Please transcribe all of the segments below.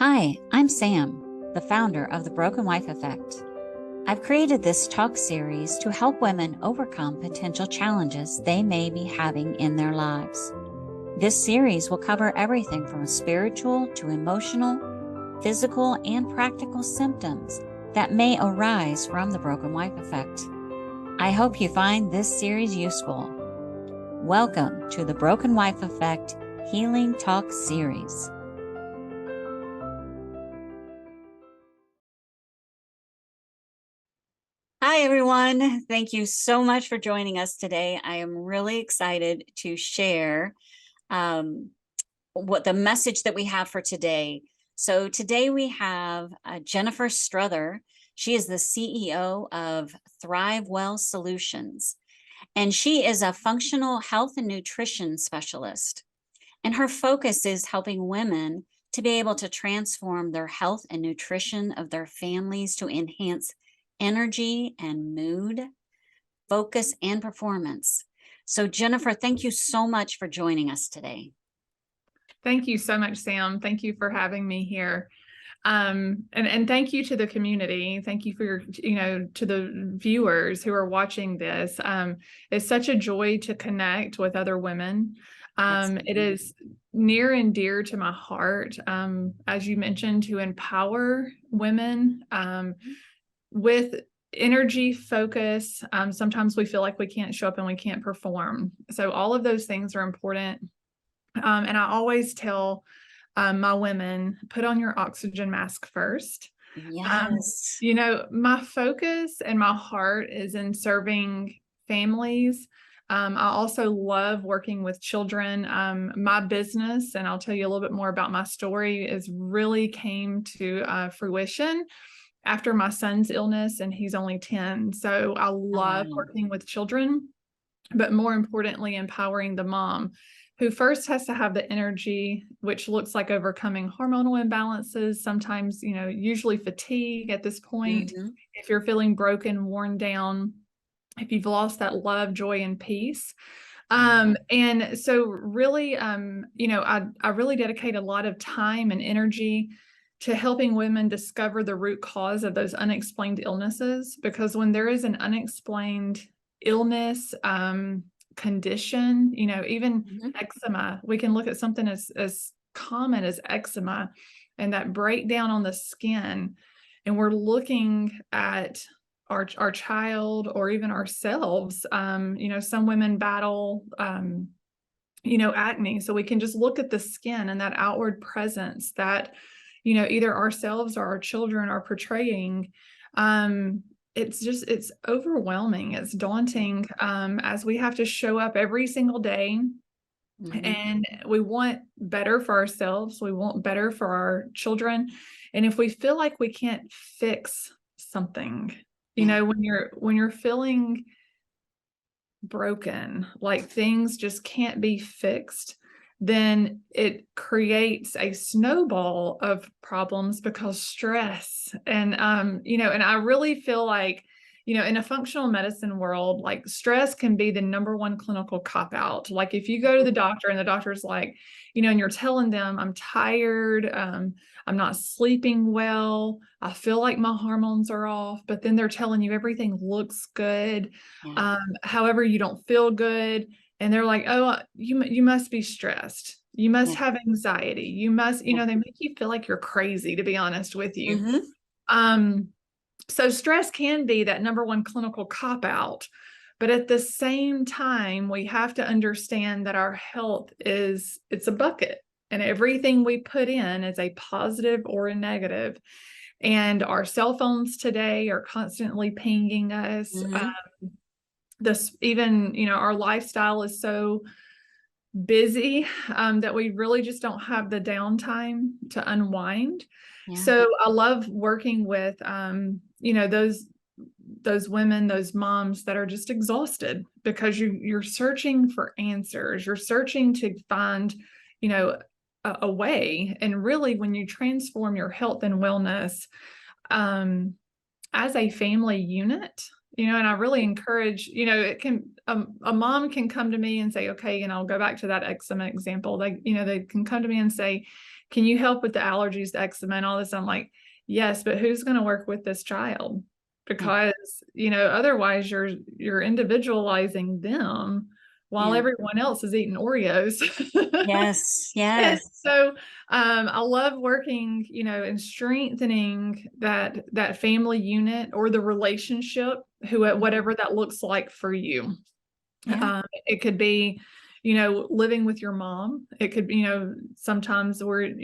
Hi, I'm Sam, the founder of the Broken Wife Effect. I've created this talk series to help women overcome potential challenges they may be having in their lives. This series will cover everything from spiritual to emotional, physical, and practical symptoms that may arise from the Broken Wife Effect. I hope you find this series useful. Welcome to the Broken Wife Effect Healing Talk Series. Hi, everyone. Thank you so much for joining us today. I am really excited to share what the message that we have for today. So today we have Jennifer Strother. She is the CEO of ThriveWell Solutions, and she is a functional health and nutrition specialist. And her focus is helping women to be able to transform their health and nutrition of their families to enhance energy and mood, focus, and performance. So Jennifer, thank you so much for joining us today. Thank you so much, Sam. Thank you for having me here. And thank you to the community. Thank you for your, to the viewers who are watching this. It's such a joy to connect with other women. It is near and dear to my heart, as you mentioned, to empower women with energy, focus. Sometimes we feel like we can't show up and we can't perform. So all of those things are important. And I always tell my women, put on your oxygen mask first. Yes. My focus and my heart is in serving families. I also love working with children. My business, and I'll tell you a little bit more about my story, is really came to fruition after my son's illness, and he's only 10. So I love working with children, but more importantly, empowering the mom, who first has to have the energy, which looks like overcoming hormonal imbalances, sometimes, usually fatigue at this point. If you're feeling broken, worn down, if you've lost that love, joy, and peace. And so really, I really dedicate a lot of time and energy to helping women discover the root cause of those unexplained illnesses, because when there is an unexplained illness, condition, even eczema, we can look at something as common as eczema and that breakdown on the skin, and we're looking at our child or even ourselves. Some women battle acne, so we can just look at the skin and that outward presence that either ourselves or our children are portraying. It's overwhelming. It's daunting, as we have to show up every single day. And we want better for ourselves. We want better for our children. And if we feel like we can't fix something, when you're feeling broken, like things just can't be fixed, then it creates a snowball of problems because stress. And I really feel like, in a functional medicine world, like stress can be the number one clinical cop out. Like if you go to the doctor and the doctor's like, and you're telling them, I'm tired, I'm not sleeping well, I feel like my hormones are off, but then they're telling you everything looks good. However, you don't feel good. And they're like, oh, you must be stressed. You must have anxiety. You must, they make you feel like you're crazy, to be honest with you. So stress can be that number one clinical cop out, but at the same time, we have to understand that our health it's a bucket, and everything we put in is a positive or a negative. And our cell phones today are constantly pinging us. Our lifestyle is so busy that we really just don't have the downtime to unwind. So I love working with those women, those moms that are just exhausted because you're searching for answers. You're searching to find a way. And really, when you transform your health and wellness as a family unit, and I really encourage, it can, a mom can come to me and say, okay, I'll go back to that eczema example. They can come to me and say, can you help with the allergies, the eczema and all this? I'm like, yes, but who's going to work with this child? Yeah. Because, otherwise you're individualizing them while Yeah. everyone else is eating Oreos. Yes. And Yes. so I love working, and strengthening that family unit or the relationship, whatever that looks like for you. Yeah. It could be, living with your mom. It could be, sometimes we're,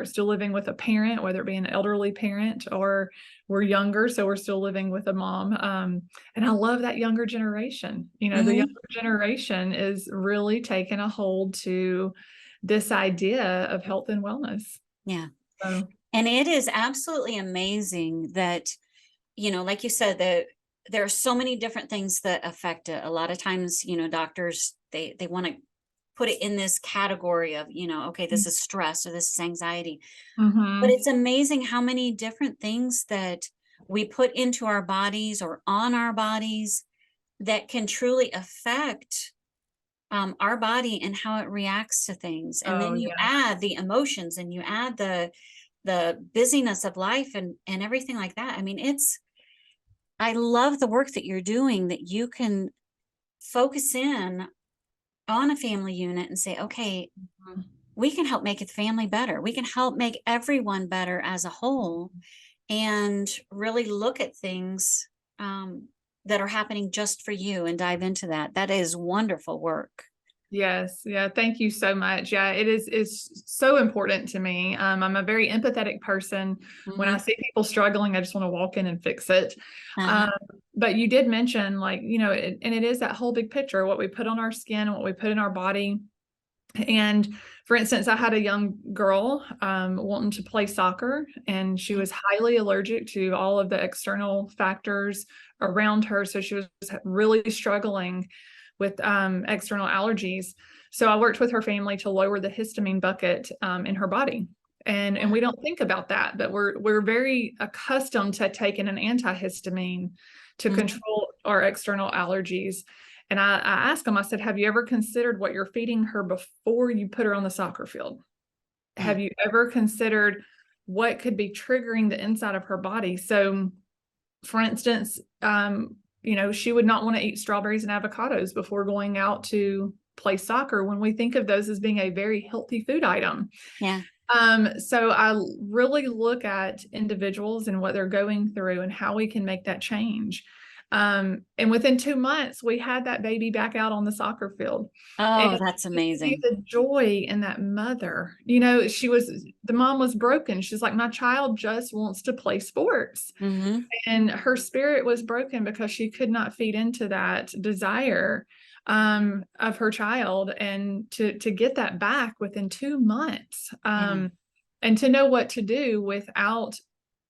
still living with a parent, whether it be an elderly parent or we're younger, so we're still living with a mom. And I love that younger generation. The Hmm. younger generation is really taking a hold to this idea of health and wellness. Yeah. So, And it is absolutely amazing that, like you said, that there are so many different things that affect it. A lot of times, doctors, they want to put it in this category of, okay, this is stress or this is anxiety. But mhm. it's amazing how many different things that we put into our bodies or on our bodies that can truly affect our body and how it reacts to things. And Oh then you yeah. add the emotions and you add the busyness of life and everything like that. I mean, I love the work that you're doing, that you can focus in on a family unit and say, okay, we can help make the family better. We can help make everyone better as a whole and really look at things that are happening just for you and dive into that. That is wonderful work. Yes. Yeah. Thank you so much. Yeah, it's so important to me. I'm a very empathetic person. When I Hmm. see people struggling, I just want to walk in and fix it. Uh-huh. Um, but you did mention, like, and it is that whole big picture, what we put on our skin and what we put in our body. And for instance, I had a young girl wanting to play soccer, and she was highly allergic to all of the external factors around her. So she was really struggling with external allergies. So I worked with her family to lower the histamine bucket in her body. And we don't think about that, but we're very accustomed to taking an antihistamine to Mhm. control our external allergies. And I asked him, I said, have you ever considered what you're feeding her before you put her on the soccer field? Yeah. Have you ever considered what could be triggering the inside of her body? So, for instance, she would not want to eat strawberries and avocados before going out to play soccer when we think of those as being a very healthy food item. Yeah. So I really look at individuals and what they're going through and how we can make that change. And within 2 months, we had that baby back out on the soccer field. And Oh, that's to see amazing. the joy in that mother, the mom was broken. She's like, my child just wants to play sports. Hmm. And her spirit was broken because she could not feed into that desire of her child, and to get that back within 2 months, Yeah. and to know what to do without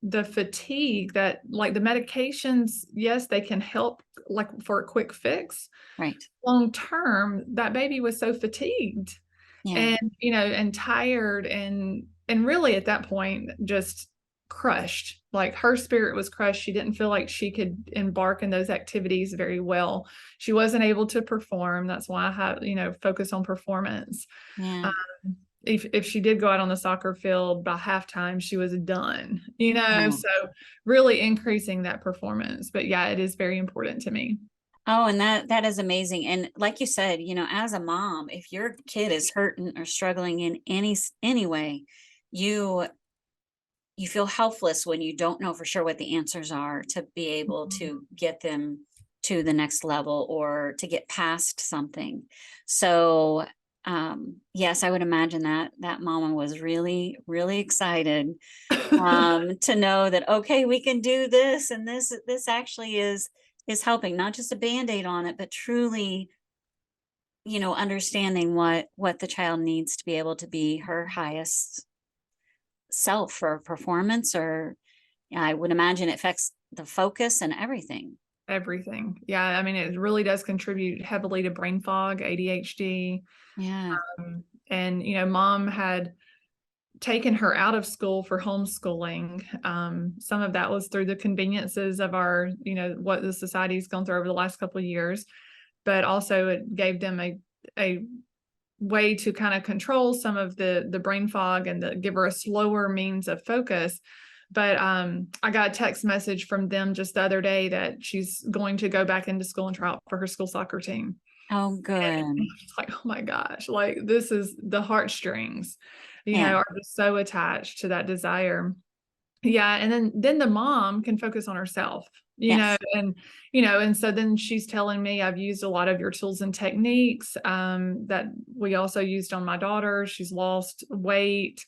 the fatigue that, like, the medications, yes, they can help, like, for a quick fix. Right. Long term, that baby was so fatigued Yeah. and, and tired, and really at that point just crushed. Like, her spirit was crushed. She didn't feel like she could embark in those activities very well. She wasn't able to perform. That's why I have, focus on performance. Yeah. Um, if she did go out on the soccer field by halftime, she was done, Oh. so really increasing that performance. But yeah, it is very important to me. Oh, and that is amazing. And like you said, as a mom, if your kid is hurting or struggling in any way, you you feel helpless when you don't know for sure what the answers are to be able Mhm. to get them to the next level or to get past something. So, yes, I would imagine that mama was really, really excited to know that, okay, we can do this, and this actually is helping, not just a band-aid on it, but truly, understanding what the child needs to be able to be her highest self for performance. Or yeah, I would imagine it affects the focus and everything. Everything. Yeah, I mean, it really does contribute heavily to brain fog, ADHD. Yeah. And, mom had taken her out of school for homeschooling. Some of that was through the conveniences of our, what the society's gone through over the last couple of years, but also it gave them a way to kind of control some of the brain fog and give her a slower means of focus. But I got a text message from them just the other day that she's going to go back into school and try out for her school soccer team. Oh, And good. it's like, oh my gosh, like this is the heartstrings, Yeah. are just so attached to that desire. Yeah. And then the mom can focus on herself, Yes. and so then she's telling me, I've used a lot of your tools and techniques that we also used on my daughter. She's lost weight,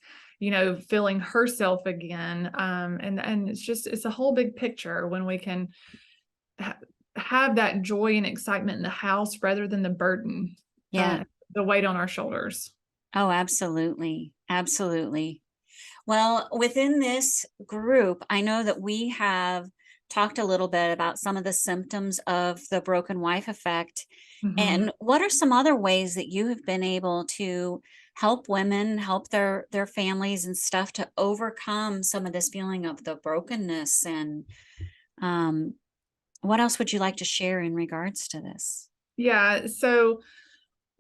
feeling herself again. And it's a whole big picture when we can have that joy and excitement in the house rather than the burden, Yeah. the weight on our shoulders. Oh, absolutely. Absolutely. Well, within this group, I know that we have talked a little bit about some of the symptoms of the broken wife effect. Mhm. And what are some other ways that you have been able to help women, help their families and stuff to overcome some of this feeling of the brokenness? And um, what else would you like to share in regards to this? Yeah. So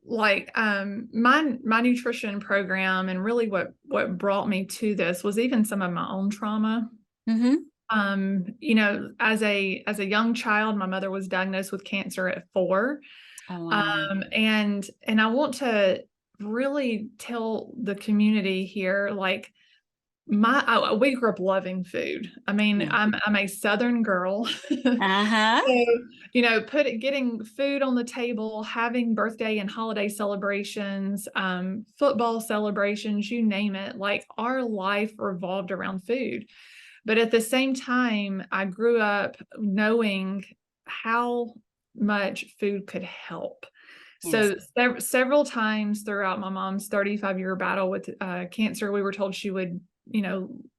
like my nutrition program, and really what brought me to this was even some of my own trauma. Mm-hmm. As a young child, my mother was diagnosed with cancer at 4. Oh, wow. And I want to really tell the community here, like we grew up loving food. I mean, Yeah. I'm a Southern girl. Uh-huh. So, getting food on the table, having birthday and holiday celebrations, football celebrations, you name it, like our life revolved around food. But at the same time, I grew up knowing how much food could help. Yes. So several times throughout my mom's 35-year battle with cancer, we were told she would,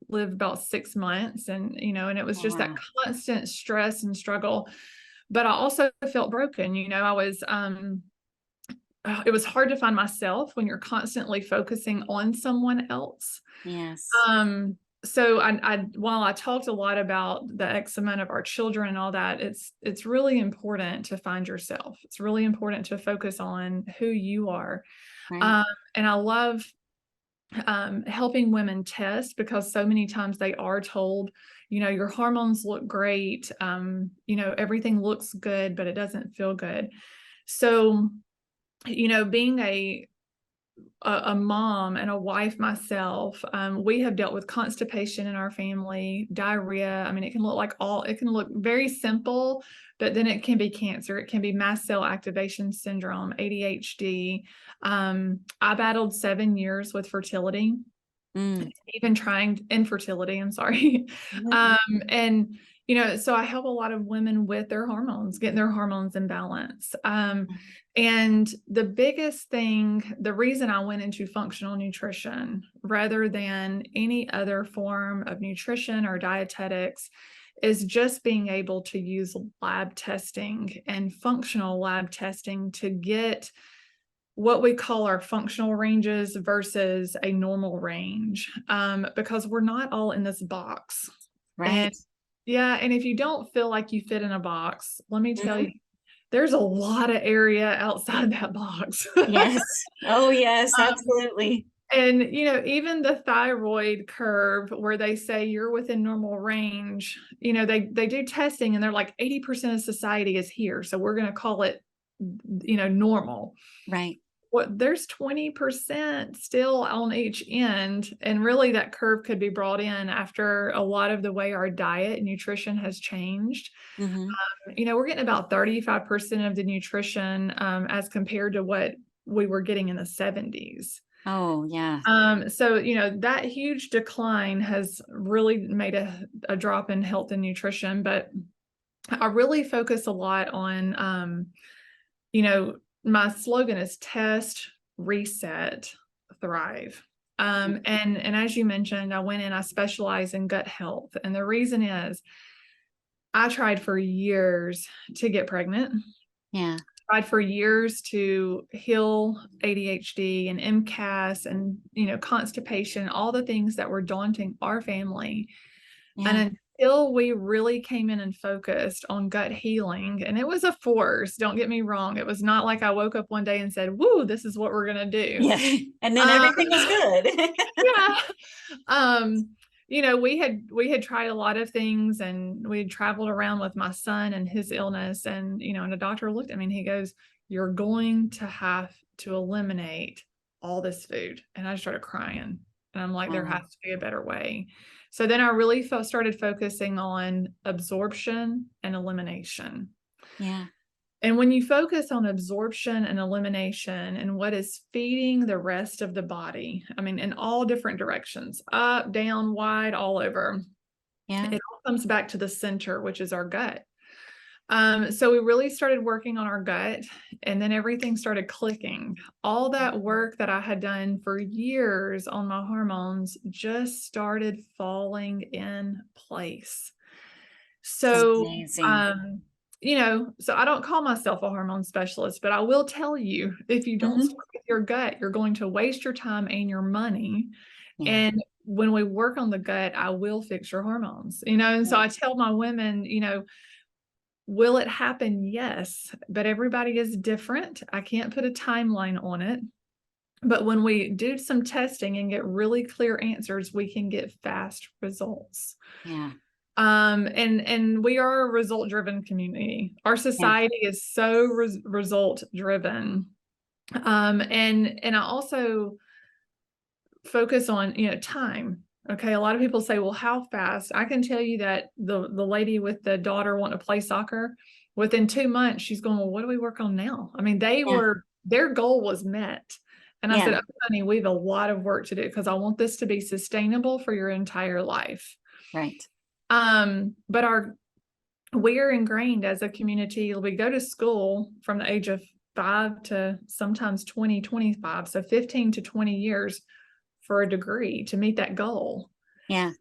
live about 6 months, and it was just that Wow. constant stress and struggle. But I also felt broken. It was hard to find myself when you're constantly focusing on someone else. Yes. So while I talked a lot about the eczema of our children and all that, it's really important to find yourself. It's really important to focus on who you are. Right. Um, and I love helping women test, because so many times they are told, your hormones look great, everything looks good, but it doesn't feel good. So, being a mom and a wife myself, we have dealt with constipation in our family, diarrhea. I mean, it can look very simple, but then it can be cancer. It can be mast cell activation syndrome, ADHD. I battled 7 years with fertility, Mm. even trying infertility. I'm sorry. Mhm. And so I help a lot of women with their hormones, getting their hormones in balance. And the biggest thing, the reason I went into functional nutrition rather than any other form of nutrition or dietetics, is just being able to use lab testing and functional lab testing to get what we call our functional ranges versus a normal range, because we're not all in this box. And Right. yeah, and if you don't feel like you fit in a box, let me tell Mhm. you, there's a lot of area outside that box. Yes. Oh, yes, absolutely. And even the thyroid curve, where they say you're within normal range, they do testing and they're like 80% of society is here, so we're going to call it normal. Right. There's 20% still on each end, and really that curve could be brought in after a lot of the way our diet and nutrition has changed. Mhm. We're getting about 35% of the nutrition, as compared to what we were getting in the 70s. Oh, yeah. So that huge decline has really made a drop in health and nutrition. But I really focus a lot on, my slogan is test, reset, thrive. And as you mentioned, I specialize in gut health. And the reason is I tried for years to get pregnant, Yeah. tried for years to heal ADHD and MCAS and, constipation, all the things that were daunting our family. Yeah. And until we really came in and focused on gut healing. And it was a force, don't get me wrong. It was not like I woke up one day and said, woo, this is what we're going to do. Yeah. And then Um, everything was good. yeah. Um, we had tried a lot of things, and we had traveled around with my son and his illness. And, and the doctor looked at me and he goes, you're going to have to eliminate all this food. And I started crying. And I'm like, there Wow. has to be a better way. So then I really started focusing on absorption and elimination. Yeah. And when you focus on absorption and elimination and what is feeding the rest of the body, I mean, in all different directions, up, down, wide, all over, Yeah. it all comes back to the center, which is our gut. So we really started working on our gut, and then everything started clicking. All that work that I had done for years on my hormones just started falling in place. This is So, amazing. so I don't call myself a hormone specialist, but I will tell you, if you don't Mhm. start with your gut, you're going to waste your time and your money. Yeah. And when we work on the gut, I will fix your hormones, and so Yeah. I tell my women, will it happen? Yes, but everybody is different. I can't put a timeline on it. But when we do some testing and get really clear answers, we can get fast results. Yeah. And we are a result-driven community. Our Yeah. society is so result-driven. And I also focus on, time. Okay. A lot of people say, well, how fast? I can tell you that the lady with the daughter wanting to play soccer, within 2 months, she's going, well, what do we work on now? I mean, Yeah. their goal was met. And I Yeah. said, oh, honey, we have a lot of work to do because I want this to be sustainable for your entire life. Right. But we are ingrained as a community. We go to school from the age of 5 to sometimes 20, 25. So 15 to 20 years for a degree to meet that goal. Yeah.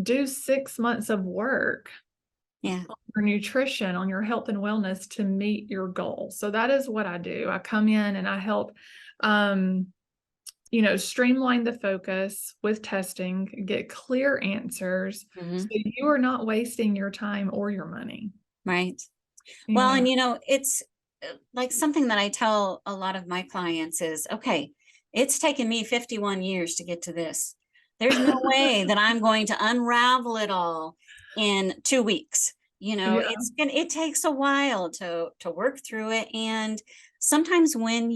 Do 6 months of work Yeah. on your nutrition, on your health and wellness to meet your goal. So that is what I do. I come in and I help, streamline the focus with testing, get clear answers, so Mhm. you are not wasting your time or your money. Right. Well, Yeah. and it's like something that I tell a lot of my clients is, okay, it's taken me 51 years to get to this. There's no way that I'm going to unravel it all in 2 weeks. Yeah. It takes a while to work through it. And sometimes when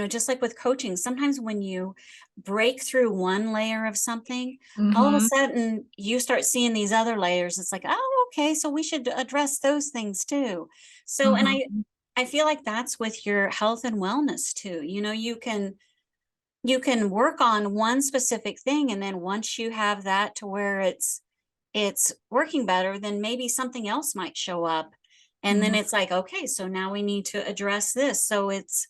just like with coaching, sometimes when you break through one layer of something, all of a Mhm. sudden you start seeing these other layers. It's like, oh, okay, so we should address those things too. So, and Mhm. I feel like that's with your health and wellness too. You can work on one specific thing, and then once you have that to where it's working better, then maybe something else might show up. And then Mhm. it's like, okay, so now we need to address this. So it's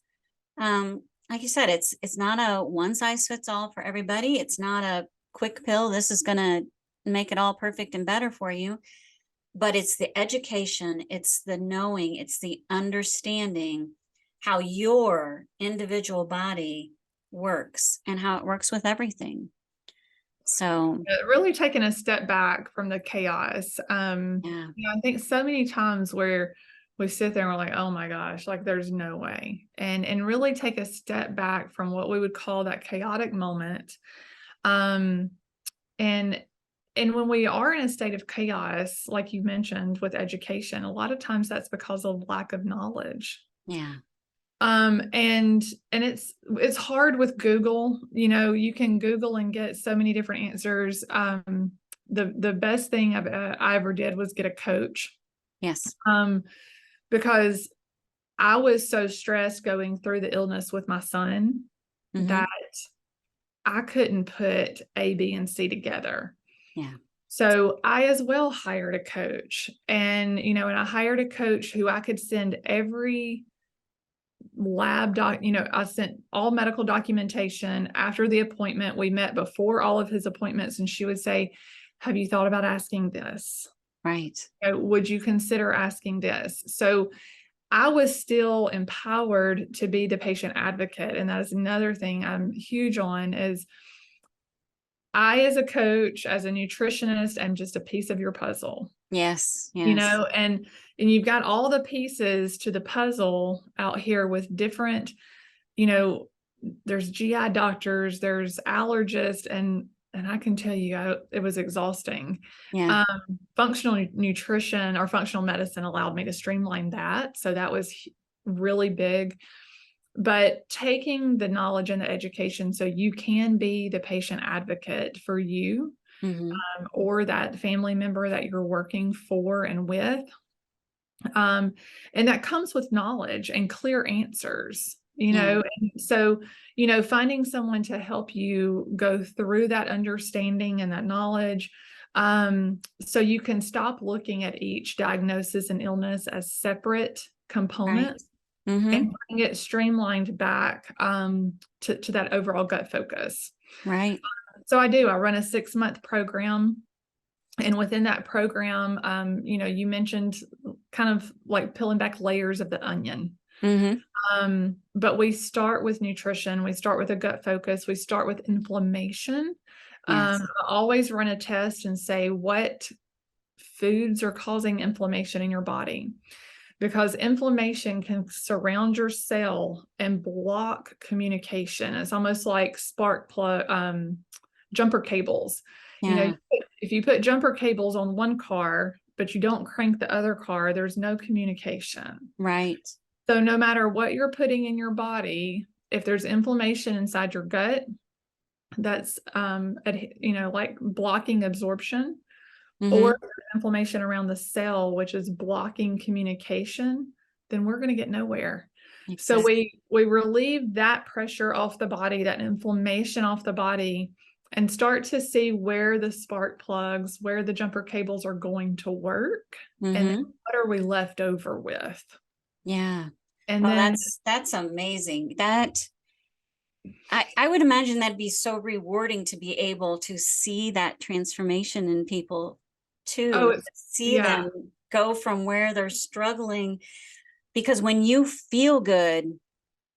like you said, it's not a one size fits all for everybody. It's not a quick pill. This is gonna make it all perfect and better for you. But it's the education, it's the knowing, it's the understanding how your individual body works and how it works with everything. So Really taking a step back from the chaos. yeah, I think so many times where we sit there and we're like, oh my gosh, like there's no way. And really take a step back from what we would call that chaotic moment. Um, and and when we are in a state of chaos, like you mentioned with education, a lot of times that's because of lack of knowledge. yeah, And it's hard with Google. You can Google and get so many different answers. The best thing I ever did was get a coach. yes, um because I was so stressed going through the illness with my son hmm, that I couldn't put A, B, and C together. yeah, So I as well hired a coach, and I hired a coach who I could send every I sent all medical documentation after the appointment. We met before all of his appointments, and she would say, have you thought about asking this? right, Would you consider asking this? So I was still empowered to be the patient advocate. And that is another thing I'm huge on is I, as a coach, as a nutritionist, am just a piece of your puzzle. Yes. You Yes. know, and you've got all the pieces to the puzzle out here with different, you know, there's GI doctors, there's allergists, and I can tell you, it was exhausting. Yeah. Functional nutrition or functional medicine allowed me to streamline that. So that was really big. But taking the knowledge and the education so you can be the patient advocate for you, or that family member that you're working for and with. And that comes with knowledge and clear answers, you Yeah. know. And so, you know, finding someone to help you go through that understanding and that knowledge, so you can stop looking at each diagnosis and illness as separate components, and bring it streamlined back to that overall gut focus. Right. So I run a 6-month program. And within that program, you know, you mentioned kind of like peeling back layers of the onion. But we start with nutrition. We start with a gut focus. We start with inflammation. Yes. I always run a test and say, what foods are causing inflammation in your body? Because inflammation can surround your cell and block communication. It's almost like spark plug, jumper cables. You know, if you put jumper cables on one car, but you don't crank the other car, there's no communication. Right. So no matter what you're putting in your body, if there's inflammation inside your gut, that's, you know, like blocking absorption, or inflammation around the cell, which is blocking communication, then we're going to get nowhere. So we relieve that pressure off the body, that inflammation off the body, and start to see where the spark plugs, where the jumper cables are going to work, and then what are we left over with? Yeah. And well, then that's amazing. That I would imagine that'd be so rewarding to be able to see that transformation in people too, see them go from where they're struggling, because when you feel good,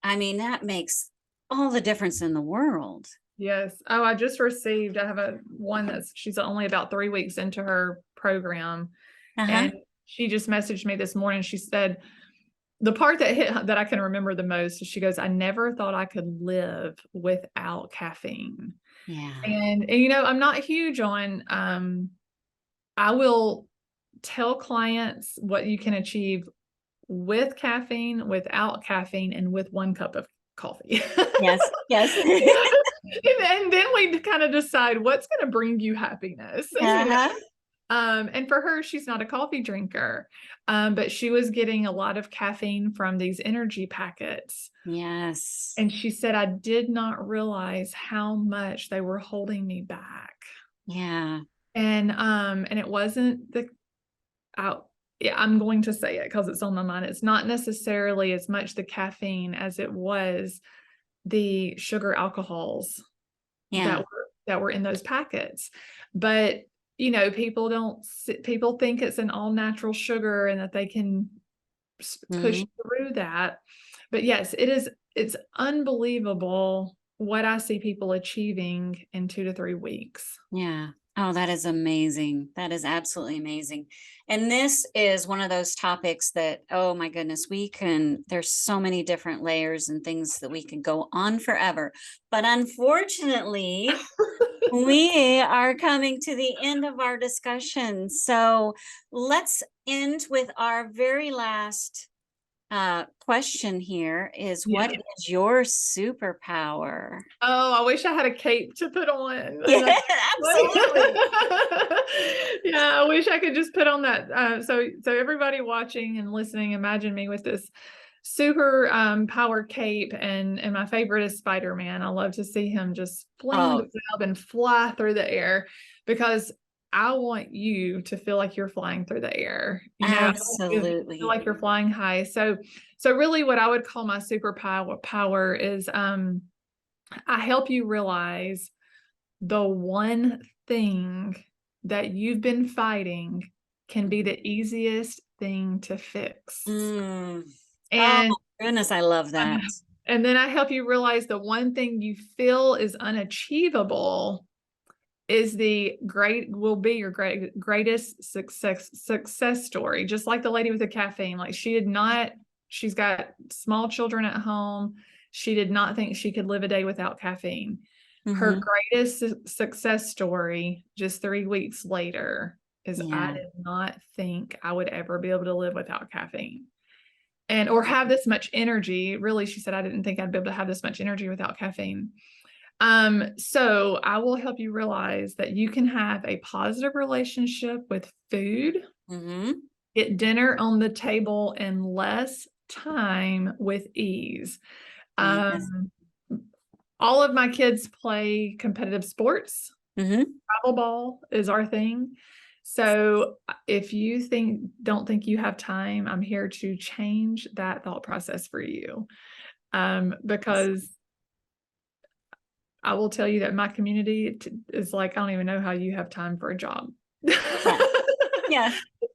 I mean, that makes all the difference in the world. Yes. Oh, I just received, I have one she's only about 3 weeks into her program. And she just messaged me this morning. She said, the part that I can remember the most is she goes, I never thought I could live without caffeine. Yeah. And you know, I'm not huge on, I will tell clients what you can achieve with caffeine, without caffeine, and with 1 cup of coffee. Yes. Yes. And then we kind of decide what's going to bring you happiness. You know? And for her, she's not a coffee drinker, but she was getting a lot of caffeine from these energy packets. Yes. And she said, I did not realize how much they were holding me back. Yeah. And it wasn't I'm going to say it because it's on my mind. It's not necessarily as much the caffeine as it was the sugar alcohols that were in those packets. But you know, people think it's an all natural sugar and that they can push through that. But yes, it's unbelievable what I see people achieving in 2 to 3 weeks. Yeah. Oh, that is amazing. That is absolutely amazing. And this is one of those topics that, oh my goodness, there's so many different layers and things that we can go on forever. But unfortunately, we are coming to the end of our discussion. So let's end with our very last question here is, what is your superpower? Oh, I wish I had a cape to put on. Yeah, absolutely. Yeah, I wish I could just put on that. So everybody watching and listening, imagine me with this super power cape, and my favorite is Spider-Man. I love to see him just fling the web and fly through the air, because I want you to feel like you're flying through the air. You know, absolutely. feel like you're flying high. So really what I would call my superpower is I help you realize the one thing that you've been fighting can be the easiest thing to fix. And oh goodness, I love that. And then I help you realize the one thing you feel is unachievable will be your greatest success story. Just like the lady with the caffeine. Like she's got small children at home. She did not think she could live a day without caffeine. Her greatest success story just 3 weeks later is I Yeah. did not think I would ever be able to live without caffeine or have this much energy. Really, she said, I didn't think I'd be able to have this much energy without caffeine. So I will help you realize that you can have a positive relationship with food, get dinner on the table in less time with ease. Yes. All of my kids play competitive sports. Travel ball is our thing. So if you don't think you have time, I'm here to change that thought process for you. Because I will tell you that my community is like, I don't even know how you have time for a job. Yeah. Yeah.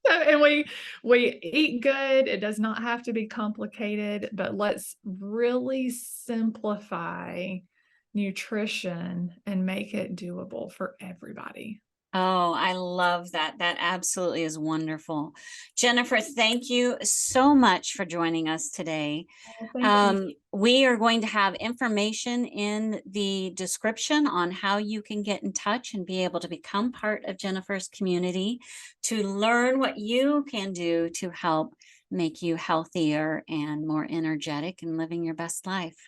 And we eat good. It does not have to be complicated, but let's really simplify nutrition and make it doable for everybody. Oh, I love that. That absolutely is wonderful. Jennifer, thank you so much for joining us today. Oh, thank you. We are going to have information in the description on how you can get in touch and be able to become part of Jennifer's community to learn what you can do to help make you healthier and more energetic and living your best life.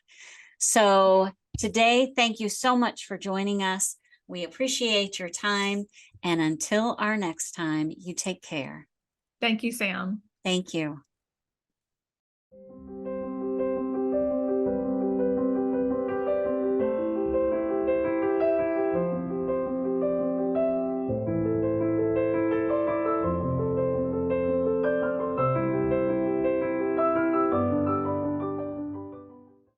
So today, thank you so much for joining us. We appreciate your time. And until our next time, you take care. Thank you, Sam. Thank you.